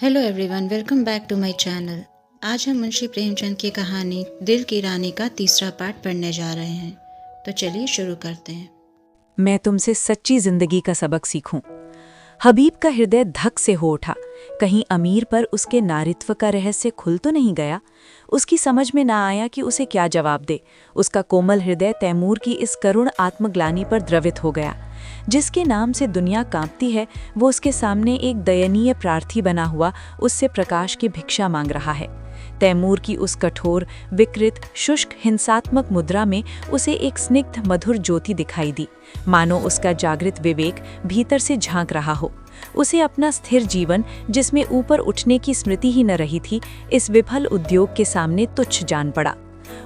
Hello everyone, welcome back to my channel. आज हम मुंशी प्रेमचंद की कहानी दिल की रानी का तीसरा पार्ट पढ़ने जा रहे हैं। तो चलिए शुरू करते हैं। मैं तुमसे सच्ची जिंदगी का सबक सीखूं। हबीब का हृदय धक से हो उठा। कहीं अमीर पर उसके नारित्व का रहस्य खुल तो नहीं गया। उसकी समझ में ना आया कि उसे क्या जवाब दे। उसका कोमल हृदय तैमूर की इस करुण आत्मग्लानि पर द्रवित हो गया। जिसके नाम से दुनिया कांपती है, वो उसके सामने एक दयनीय प्रार्थी बना हुआ उससे प्रकाश की भिक्षा मांग रहा है। तैमूर की उस कठोर, विकृत, शुष्क, हिंसात्मक मुद्रा में उसे एक स्निग्ध मधुर ज्योति दिखाई दी, मानो उसका जागृत विवेक भीतर से झांक रहा हो। उसे अपना स्थिर जीवन, जिसमें ऊपर उठने की स्मृति ही न रही थी, इस विफल उद्योग के सामने तुच्छ जान पड़ा।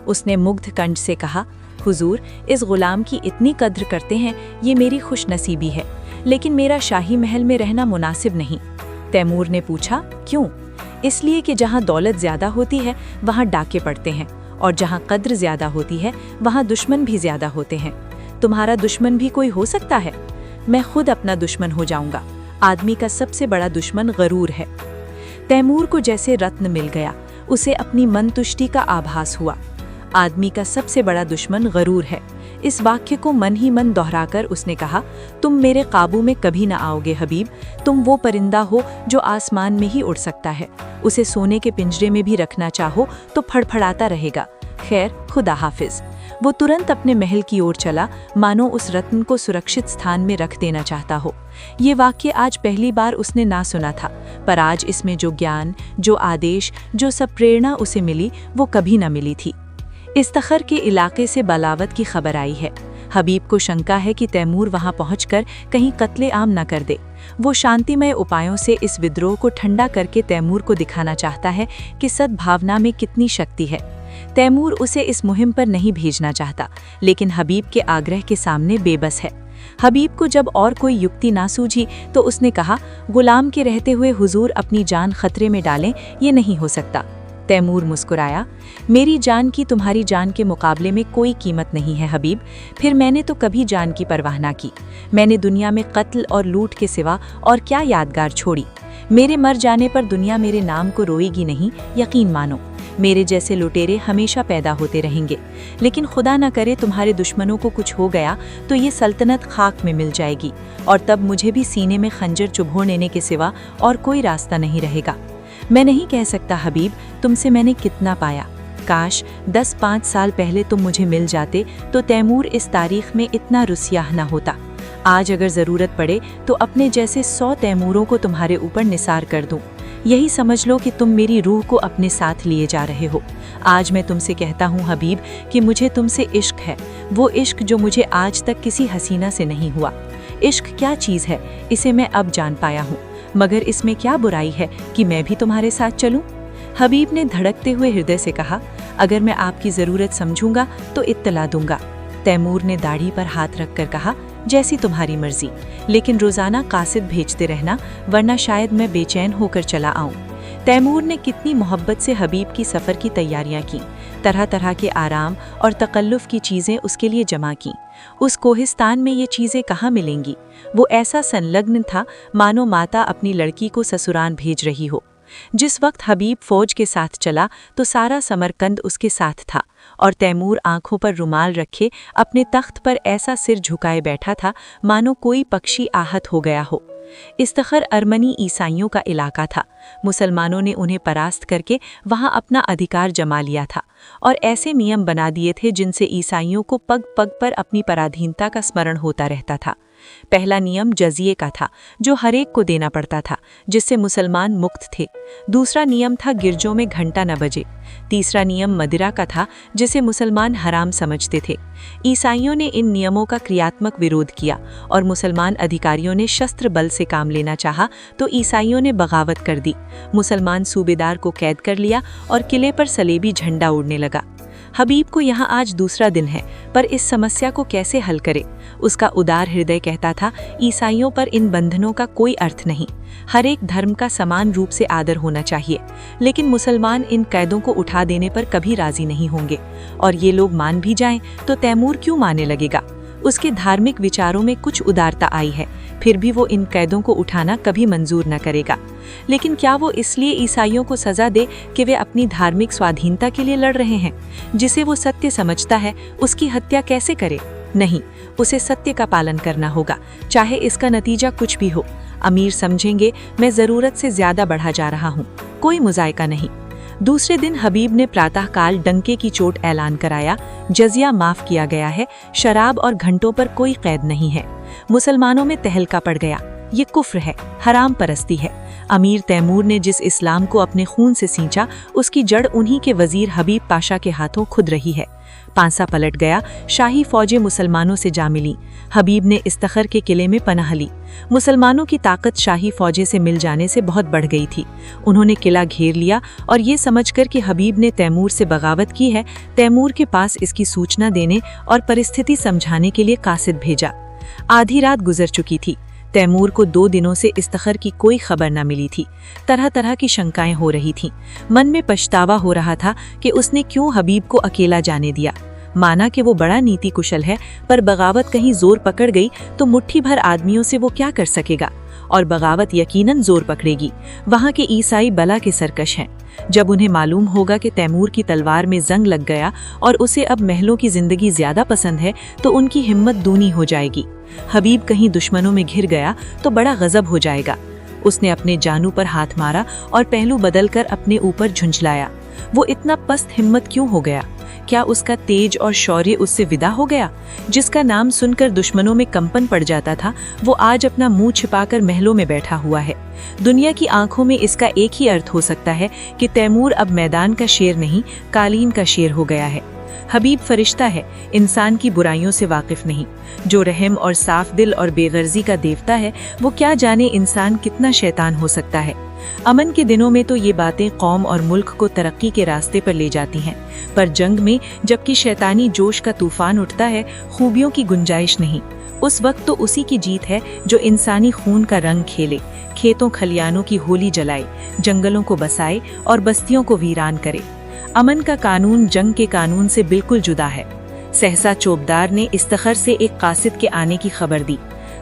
उसने मुग्ध कंठ से कहा, हुजूर, इस गुलाम की इतनी कद्र करते हैं, ये मेरी खुशनसीबी है, लेकिन मेरा शाही महल में रहना मुनासिब नहीं। तैमूर ने पूछा, क्यों? इसलिए कि जहाँ दौलत ज्यादा होती है वहाँ डाके पड़ते हैं, और जहाँ कद्र ज्यादा होती है वहाँ दुश्मन भी ज्यादा होते हैं। तुम्हारा दुश्मन भी कोई हो सकता है। मैं खुद अपना दुश्मन हो जाऊंगा। आदमी का सबसे बड़ा दुश्मन गरूर है। तैमूर को जैसे रत्न मिल गया। उसे अपनी मनतुष्टि का आभास हुआ। आदमी का सबसे बड़ा दुश्मन गरूर है। इस वाक्य को मन ही मन दोहराकर उसने कहा, तुम मेरे काबू में कभी ना आओगे हबीब। तुम वो परिंदा हो जो आसमान में ही उड़ सकता है। उसे सोने के पिंजरे में भी रखना चाहो तो फड़फड़ाता रहेगा। खैर, खुदा हाफिज। वो तुरंत अपने महल की ओर चला, मानो उस रत्न को सुरक्षित स्थान में रख देना चाहता हो। ये वाक्य आज पहली बार उसने ना सुना था, पर आज इसमें जो ज्ञान, जो आदेश, जो सब प्रेरणा उसे मिली, वो कभी न मिली थी। इस्तखर के इलाके से बलावत की खबर आई है। हबीब को शंका है कि तैमूर वहां पहुंचकर कहीं कत्ले आम न कर दे। वो शांतिमय उपायों से इस विद्रोह को ठंडा करके तैमूर को दिखाना चाहता है कि सद्भावना में कितनी शक्ति है। तैमूर उसे इस मुहिम पर नहीं भेजना चाहता, लेकिन हबीब के आग्रह के सामने बेबस है। हबीब को जब और कोई युक्ति ना सूझी तो उसने कहा, गुलाम के रहते हुए हुजूर अपनी जान खतरे में डालें, ये नहीं हो सकता। तैमूर मुस्कुराया, मेरी जान की तुम्हारी जान के मुकाबले में कोई कीमत नहीं है हबीब। फिर मैंने तो कभी जान की परवाह ना की। मैंने दुनिया में कत्ल और लूट के सिवा और क्या यादगार छोड़ी। मेरे मर जाने पर दुनिया मेरे नाम को रोएगी नहीं, यकीन मानो। मेरे जैसे लुटेरे हमेशा पैदा होते रहेंगे, लेकिन खुदा न करे तुम्हारे दुश्मनों को कुछ हो गया तो ये सल्तनत खाक में मिल जाएगी, और तब मुझे भी सीने में खंजर चुभोड़ लेने के सिवा और कोई रास्ता नहीं रहेगा। मैं नहीं कह सकता हबीब, तुमसे मैंने कितना पाया। काश 10-5 साल पहले तुम मुझे मिल जाते तो तैमूर इस तारीख में इतना रुस्याह न होता। आज अगर ज़रूरत पड़े तो अपने जैसे 100 तैमूरों को तुम्हारे ऊपर निसार कर दूं। यही समझ लो कि तुम मेरी रूह को अपने साथ लिए जा रहे हो। आज मैं तुमसे कहता हूँ हबीब कि मुझे तुमसे इश्क है, वो इश्क जो मुझे आज तक किसी हसीना से नहीं हुआ। इश्क क्या चीज़ है, इसे मैं अब जान पाया हूँ। मगर इसमें क्या बुराई है कि मैं भी तुम्हारे साथ चलूं? हबीब ने धड़कते हुए हृदय से कहा, अगर मैं आपकी ज़रूरत समझूंगा तो इत्तला दूंगा। तैमूर ने दाढ़ी पर हाथ रखकर कहा, जैसी तुम्हारी मर्जी, लेकिन रोज़ाना कासिद भेजते रहना, वरना शायद मैं बेचैन होकर चला आऊं। तैमूर ने कितनी मोहब्बत से हबीब की सफ़र की तैयारियां की। तरह तरह के आराम और तकल्लुफ़ की चीज़ें उसके लिए जमा की। उस कोहिस्तान में ये चीज़ें कहाँ मिलेंगी? वो ऐसा संलग्न था मानो माता अपनी लड़की को ससुराल भेज रही हो। जिस वक्त हबीब फौज के साथ चला तो सारा समरकंद उसके साथ था, और तैमूर आंखों पर रुमाल रखे अपने तख्त पर ऐसा सिर झुकाए बैठा था मानो कोई पक्षी आहत हो गया हो। इस्तखर अर्मनी ईसाइयों का इलाका था। मुसलमानों ने उन्हें परास्त करके वहां अपना अधिकार जमा लिया था, और ऐसे नियम बना दिए थे जिनसे ईसाइयों को पग पग पर अपनी पराधीनता का स्मरण होता रहता था। पहला नियम जजिए का था, जो हर एक को देना पड़ता था, जिससे मुसलमान मुक्त थे। दूसरा नियम था गिरजों में घंटा न बजे। तीसरा नियम मदिरा का था, जिसे मुसलमान हराम समझते थे। ईसाइयों ने इन नियमों का क्रियात्मक विरोध किया, और मुसलमान अधिकारियों ने शस्त्र बल से काम लेना चाहा तो ईसाइयों ने बगावत कर दी। मुसलमान सूबेदार को कैद कर लिया और किले पर सलेबी झंडा उड़ने लगा। हबीब को यहाँ आज दूसरा दिन है, पर इस समस्या को कैसे हल करे? उसका उदार हृदय कहता था, ईसाइयों पर इन बंधनों का कोई अर्थ नहीं। हर एक धर्म का समान रूप से आदर होना चाहिए, लेकिन मुसलमान इन कैदों को उठा देने पर कभी राजी नहीं होंगे। और ये लोग मान भी जाएं तो तैमूर क्यों मानने लगेगा? उसके धार्मिक विचारों में कुछ उदारता आई है, फिर भी वो इन कैदों को उठाना कभी मंजूर न करेगा। लेकिन क्या वो इसलिए ईसाइयों को सजा दे कि वे अपनी धार्मिक स्वाधीनता के लिए लड़ रहे हैं? जिसे वो सत्य समझता है उसकी हत्या कैसे करे? नहीं, उसे सत्य का पालन करना होगा, चाहे इसका नतीजा कुछ भी हो। अमीर समझेंगे मैं जरूरत से ज्यादा बढ़ा जा रहा हूँ, कोई मुजायका नहीं। दूसरे दिन हबीब ने प्रातःकाल डंके की चोट ऐलान कराया, जजिया माफ किया गया है, शराब और घंटों पर कोई कैद नहीं है। मुसलमानों में तहलका पड़ गया, ये कुफ्र है, हराम परस्ती है। अमीर तैमूर ने जिस इस्लाम को अपने खून से सींचा, उसकी जड़ उन्हीं के वजीर हबीब पाशा के हाथों खुद रही है। पांसा पलट गया, शाही फौजें मुसलमानों से जा मिली। हबीब ने इस्तखर के किले में पनाह ली। मुसलमानों की ताकत शाही फौजें से मिल जाने से बहुत बढ़ गई थी। उन्होंने किला घेर लिया और ये समझकर कि हबीब ने तैमूर से बगावत की है, तैमूर के पास इसकी सूचना देने और परिस्थिति समझाने के लिए कासिद भेजा। आधी रात गुजर चुकी थी। तैमूर को 2 दिनों से इस्तखर की कोई खबर न मिली थी। तरह तरह की शंकाएं हो रही थीं। मन में पछतावा हो रहा था कि उसने क्यों हबीब को अकेला जाने दिया। माना कि वो बड़ा नीति कुशल है, पर बगावत कहीं जोर पकड़ गई तो मुट्ठी भर आदमियों से वो क्या कर सकेगा? और बगावत यकीनन जोर पकड़ेगी। वहाँ के ईसाई बला के सरकश हैं। जब उन्हें मालूम होगा कि तैमूर की तलवार में जंग लग गया और उसे अब महलों की जिंदगी ज्यादा पसंद है, तो उनकी हिम्मत दूनी हो जाएगी। हबीब कहीं दुश्मनों में घिर गया तो बड़ा गजब हो जाएगा। उसने अपने जानू पर हाथ मारा और पहलू बदलकर अपने ऊपर झुंझलाया। वो इतना पस्त हिम्मत क्यों हो गया? क्या उसका तेज और शौर्य उससे विदा हो गया? जिसका नाम सुनकर दुश्मनों में कंपन पड़ जाता था, वो आज अपना मुंह छिपाकर महलों में बैठा हुआ है। दुनिया की आंखों में इसका एक ही अर्थ हो सकता है कि तैमूर अब मैदान का शेर नहीं, कालीन का शेर हो गया है। हबीब फरिश्ता है, इंसान की बुराइयों से वाकिफ नहीं। जो रहम और साफ दिल और बेगर्जी का देवता है, वो क्या जाने इंसान कितना शैतान हो सकता है। अमन के दिनों में तो ये बातें कौम और मुल्क को तरक्की के रास्ते पर ले जाती हैं, पर जंग में जबकि शैतानी जोश का तूफान उठता है, खूबियों की गुंजाइश नहीं। उस वक्त तो उसी की जीत है जो इंसानी खून का रंग खेले, खेतों खलियानों की होली जलाए, जंगलों को बसाए और बस्तियों को वीरान करे। अमन का कानून जंग के कानून से बिल्कुल जुदा है। सहसा चौबदार ने इस्तखर से एक कासिद के आने की खबर दी।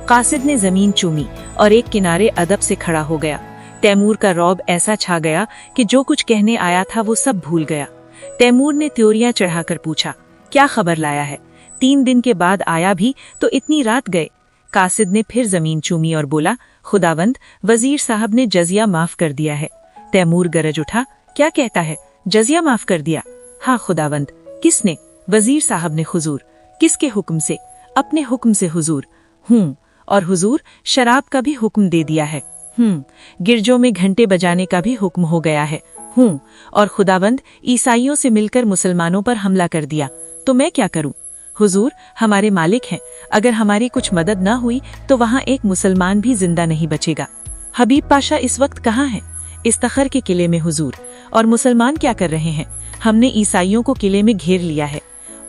कासिद ने जमीन चूमी और एक किनारे अदब से खड़ा हो गया। तैमूर का रौब ऐसा छा गया कि जो कुछ कहने आया था वो सब भूल गया। तैमूर ने त्योरियां चढ़ाकर पूछा, क्या खबर लाया है? 3 दिन के बाद आया भी तो इतनी रात गए। कासिद ने फिर जमीन चूमी और बोला, खुदावंद, वजीर साहब ने जजिया माफ कर दिया है। तैमूर गरज उठा, क्या कहता है? जजिया माफ कर दिया? हाँ खुदावंद। किसने? वजीर साहब ने। हुजूर? किसके हुक्म से? अपने हुक्म से हुजूर। और हुजूर, शराब का भी हुक्म दे दिया है। गिरजों में घंटे बजाने का भी हुक्म हो गया है। और खुदावंद, ईसाइयों से मिलकर मुसलमानों पर हमला कर दिया। तो मैं क्या करूं? हुजूर, हमारे मालिक हैं, अगर हमारी कुछ मदद ना हुई तो वहाँ एक मुसलमान भी जिंदा नहीं बचेगा। हबीब पाशा इस वक्त कहाँ है? इस्तखर के किले में हुजूर। और मुसलमान क्या कर रहे हैं? हमने ईसाइयों को किले में घेर लिया है।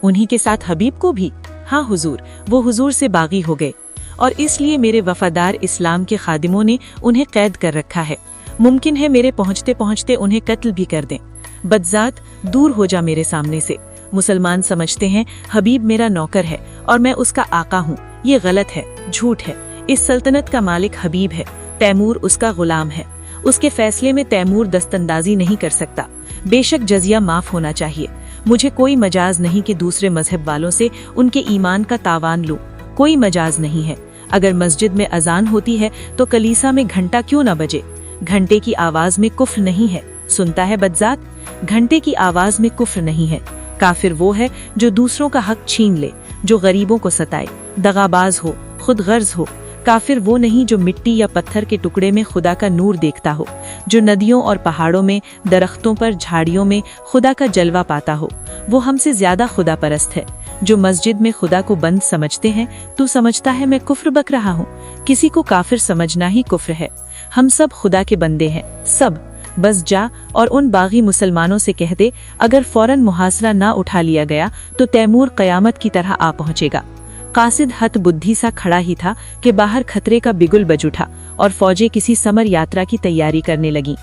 उन्हीं के साथ हबीब को भी? हाँ हुजूर, वो हुजूर से बागी हो गए और इसलिए मेरे वफादार इस्लाम के खादिमों ने उन्हें कैद कर रखा है। मुमकिन है मेरे पहुँचते पहुँचते उन्हें कत्ल भी कर दें। बदजात, दूर हो जा मेरे सामने से। मुसलमान समझते हैं हबीब मेरा नौकर है और मैं उसका आका हूँ। ये गलत है, झूठ है। इस सल्तनत का मालिक हबीब है, तैमूर उसका गुलाम है। उसके फैसले में तैमूर दस्तंदाजी नहीं कर सकता। बेशक जजिया माफ होना चाहिए। मुझे कोई मजाज नहीं कि दूसरे मजहब वालों से उनके ईमान का तावान लूं। कोई मजाज नहीं है। अगर मस्जिद में अजान होती है तो कलीसा में घंटा क्यों न बजे? घंटे की आवाज में कुफ्र नहीं है। सुनता है बदजात? घंटे की आवाज में कुफ्र नहीं है। काफिर वो है जो दूसरों का हक छीन ले, जो गरीबों को सताए, दगाबाज हो, खुद गर्ज हो। काफिर वो नहीं जो मिट्टी या पत्थर के टुकड़े में खुदा का नूर देखता हो, जो नदियों और पहाड़ों में, दरख्तों पर, झाड़ियों में खुदा का जलवा पाता हो। वो हमसे ज्यादा खुदा परस्त है। जो मस्जिद में खुदा को बंद समझते हैं, तू समझता है मैं कुफ्र बक रहा हूँ? किसी को काफिर समझना ही कुफ्र है। हम सब खुदा के बंदे हैं, सब। बस जा और उन बागी मुसलमानों से कह दे, अगर फौरन मुहासरा ना उठा लिया गया तो तैमूर कयामत की तरह आ पहुंचेगा। कासिद हत बुद्धि सा खड़ा ही था कि बाहर खतरे का बिगुल बज उठा और फौजें किसी समर यात्रा की तैयारी करने लगी।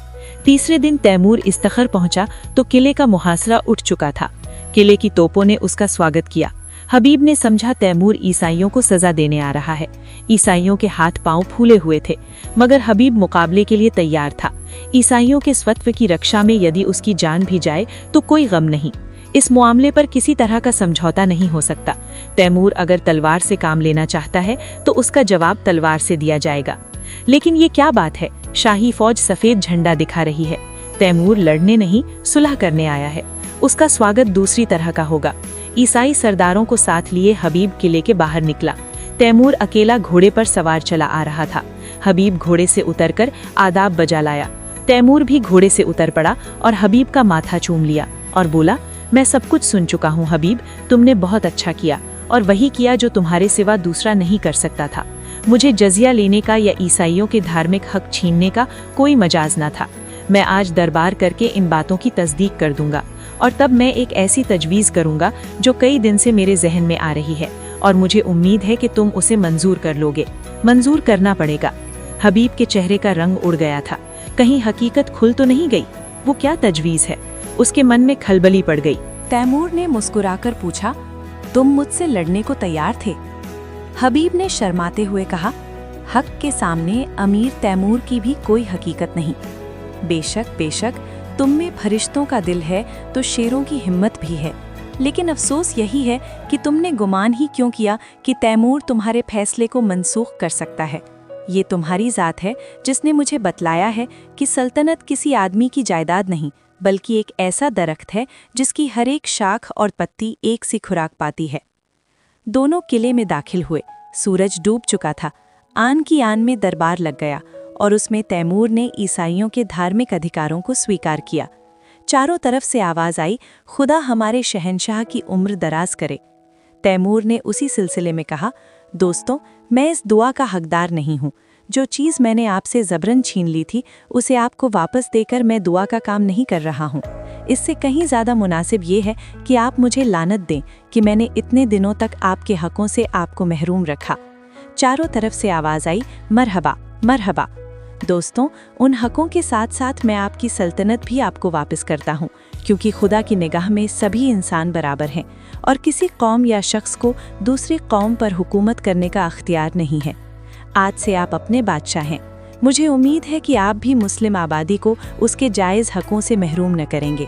तीसरे दिन तैमूर इस्तखर पहुंचा तो किले का मुहासरा उठ चुका था। किले की तोपों ने उसका स्वागत किया। हबीब ने समझा तैमूर ईसाइयों को सजा देने आ रहा है। ईसाइयों के हाथ पांव फूले हुए थे, मगर हबीब मुकाबले के लिए तैयार था। ईसाइयों के स्वत्व की रक्षा में यदि उसकी जान भी जाए तो कोई गम नहीं। इस मामले पर किसी तरह का समझौता नहीं हो सकता। तैमूर अगर तलवार से काम लेना चाहता है तो उसका जवाब तलवार से दिया जाएगा। लेकिन ये क्या बात है, शाही फौज सफेद झंडा दिखा रही है। तैमूर लड़ने नहीं, सुलह करने आया है। उसका स्वागत दूसरी तरह का होगा। ईसाई सरदारों को साथ लिए हबीब किले के बाहर निकला। तैमूर अकेला घोड़े पर सवार चला आ रहा था। हबीब घोड़े से उतरकर आदाब बजा लाया। तैमूर भी घोड़े से उतर पड़ा और हबीब का माथा चूम लिया और बोला, मैं सब कुछ सुन चुका हूँ हबीब, तुमने बहुत अच्छा किया और वही किया जो तुम्हारे सिवा दूसरा नहीं कर सकता था। मुझे जजिया लेने का या ईसाइयों के धार्मिक हक छीनने का कोई मजाज न था। मैं आज दरबार करके इन बातों की तस्दीक कर दूंगा और तब मैं एक ऐसी तजवीज़ करूंगा जो कई दिन से मेरे जहन में आ रही है और मुझे उम्मीद है कि तुम उसे मंजूर कर लोगे। मंजूर करना पड़ेगा। हबीब के चेहरे का रंग उड़ गया था। कहीं हकीकत खुल तो नहीं गई? वो क्या तजवीज़ है? उसके मन में खलबली पड़ गई। तैमूर ने मुस्कुराकर पूछा, तुम मुझसे लड़ने को तैयार थे? हबीब ने शर्माते हुए कहा, हक के सामने अमीर तैमूर की भी कोई हकीकत नहीं। बेशक तुम में फरिश्तों का दिल है तो शेरों की हिम्मत भी है, लेकिन अफसोस यही है कि तुमने गुमान ही क्यों किया कि तैमूर तुम्हारे फैसले को मनसूख कर सकता है। ये तुम्हारी ज़ात है जिसने मुझे बतलाया है कि सल्तनत किसी आदमी की जायदाद नहीं, बल्कि एक ऐसा दरख्त है जिसकी हर एक शाख और पत्ती एक सी खुराक पाती है। दोनों किले में दाखिल हुए। सूरज डूब चुका था। आन की आन में दरबार लग गया और उसमें तैमूर ने ईसाइयों के धार्मिक अधिकारों को स्वीकार किया। चारों तरफ से आवाज़ आई, खुदा हमारे शहंशाह की उम्र दराज करे। तैमूर ने उसी सिलसिले में कहा, दोस्तों, मैं इस दुआ का हकदार नहीं हूँ। जो चीज़ मैंने आपसे ज़बरन छीन ली थी उसे आपको वापस देकर मैं दुआ का काम नहीं कर रहा हूँ। इससे कहीं ज़्यादा मुनासिब ये है कि आप मुझे लानत दें कि मैंने इतने दिनों तक आपके हकों से आपको महरूम रखा। चारों तरफ से आवाज़ आई, मरहबा मरहबा। दोस्तों, उन हकों के साथ साथ मैं आपकी सल्तनत भी आपको वापस करता हूँ, क्योंकि खुदा की निगाह में सभी इंसान बराबर हैं और किसी कौम या शख्स को दूसरी कौम पर हुकूमत करने का अख्तियार नहीं है। आज से आप अपने बादशाह हैं। मुझे उम्मीद है कि आप भी मुस्लिम आबादी को उसके जायज़ हकों से महरूम न करेंगे।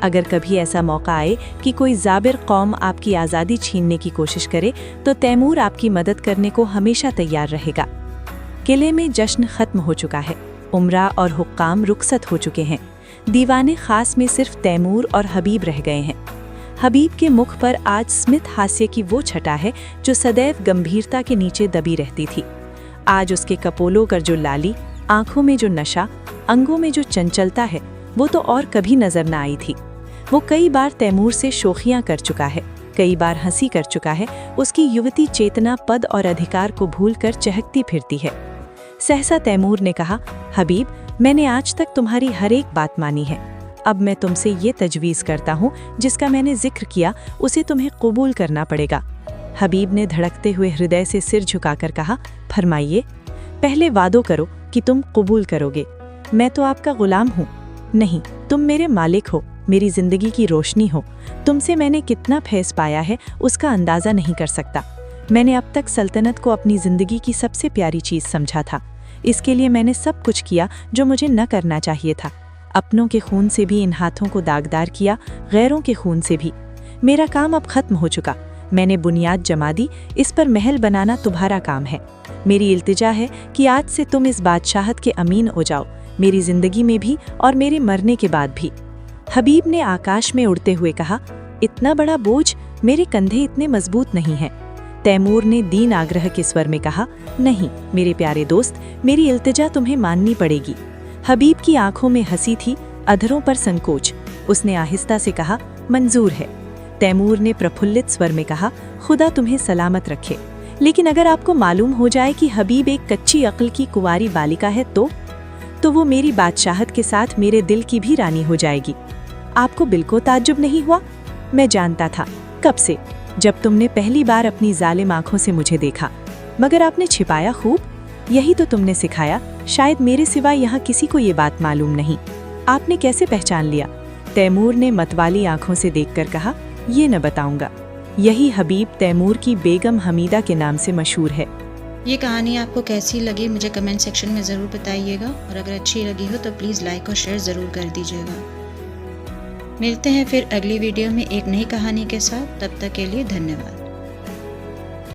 अगर कभी ऐसा मौका आए कि कोई जाबिर कौम आपकी आज़ादी छीनने की कोशिश करे तो तैमूर आपकी मदद करने को हमेशा तैयार रहेगा। किले में जश्न खत्म हो चुका है। उमरा और हुक्काम रुखसत हो चुके हैं। दीवाने खास में सिर्फ तैमूर और हबीब रह गए हैं। हबीब के मुख पर आज स्मित हास्य की वो छटा है जो सदैव गंभीरता के नीचे दबी रहती थी। आज उसके कपोलों पर जो लाली, आंखों में जो नशा, अंगों में जो चंचलता है, वो तो और कभी नजर न आई थी। वो कई बार तैमूर से शोखियां कर चुका है, कई बार हंसी कर चुका है। उसकी युवती चेतना पद और अधिकार को भूलकर चहकती फिरती है। सहसा तैमूर ने कहा, हबीब, मैंने आज तक तुम्हारी हर एक बात मानी है। अब मैं तुमसे ये तजवीज़ करता हूँ, जिसका मैंने जिक्र किया उसे तुम्हें कबूल करना पड़ेगा। हबीब ने धड़कते हुए हृदय से सिर झुकाकर कहा, फरमाइए। पहले वादो करो कि तुम कबूल करोगे। मैं तो आपका गुलाम हूँ। नहीं, तुम मेरे मालिक हो, मेरी जिंदगी की रोशनी हो। तुमसे मैंने कितना फैज़ पाया है उसका अंदाज़ा नहीं कर सकता। मैंने अब तक सल्तनत को अपनी ज़िंदगी की सबसे प्यारी चीज़ समझा था। इसके लिए मैंने सब कुछ किया जो मुझे न करना चाहिए था। अपनों के खून से भी इन हाथों को दागदार किया, गैरों के खून से भी। मेरा काम अब ख़त्म हो चुका। मैंने बुनियाद जमा दी, इस पर महल बनाना तुम्हारा काम है। मेरी इल्तिजा है कि आज से तुम इस बादशाहत के अमीन हो जाओ, मेरी ज़िंदगी में भी और मेरे मरने के बाद भी। हबीब ने आकाश में उड़ते हुए कहा, इतना बड़ा बोझ, मेरे कंधे इतने मजबूत नहीं हैं। तैमूर ने दीन आग्रह के स्वर में कहा, नहीं मेरे प्यारे दोस्त, मेरी इल्तिजा तुम्हें माननी पड़ेगी। हबीब की आंखों में हंसी थी, अधरों पर संकोच। उसने आहिस्ता से कहा, मंजूर है। तैमूर ने प्रफुल्लित स्वर में कहा, खुदा तुम्हें सलामत रखे। लेकिन अगर आपको मालूम हो जाए कि हबीब एक कच्ची अक्ल की कुंवारी बालिका है तो वो मेरी बादशाहत के साथ मेरे दिल की भी रानी हो जाएगी। आपको बिल्कुल ताज्जुब नहीं हुआ? मैं जानता था कब से, जब तुमने पहली बार अपनी जालिम आंखों से मुझे देखा। मगर आपने छिपाया खूब। यही तो तुमने सिखाया। शायद मेरे सिवा यहाँ किसी को ये बात मालूम नहीं। आपने कैसे पहचान लिया? तैमूर ने मतवाली आंखों से देखकर कहा, ये न बताऊंगा। यही हबीब तैमूर की बेगम हमीदा के नाम से मशहूर है। ये कहानी आपको कैसी लगी मुझे कमेंट सेक्शन में ज़रूर बताइएगा, और अगर अच्छी लगी हो तो प्लीज़ लाइक और शेयर ज़रूर कर दीजिएगा। मिलते हैं फिर अगली वीडियो में एक नई कहानी के साथ, तब तक के लिए धन्यवाद।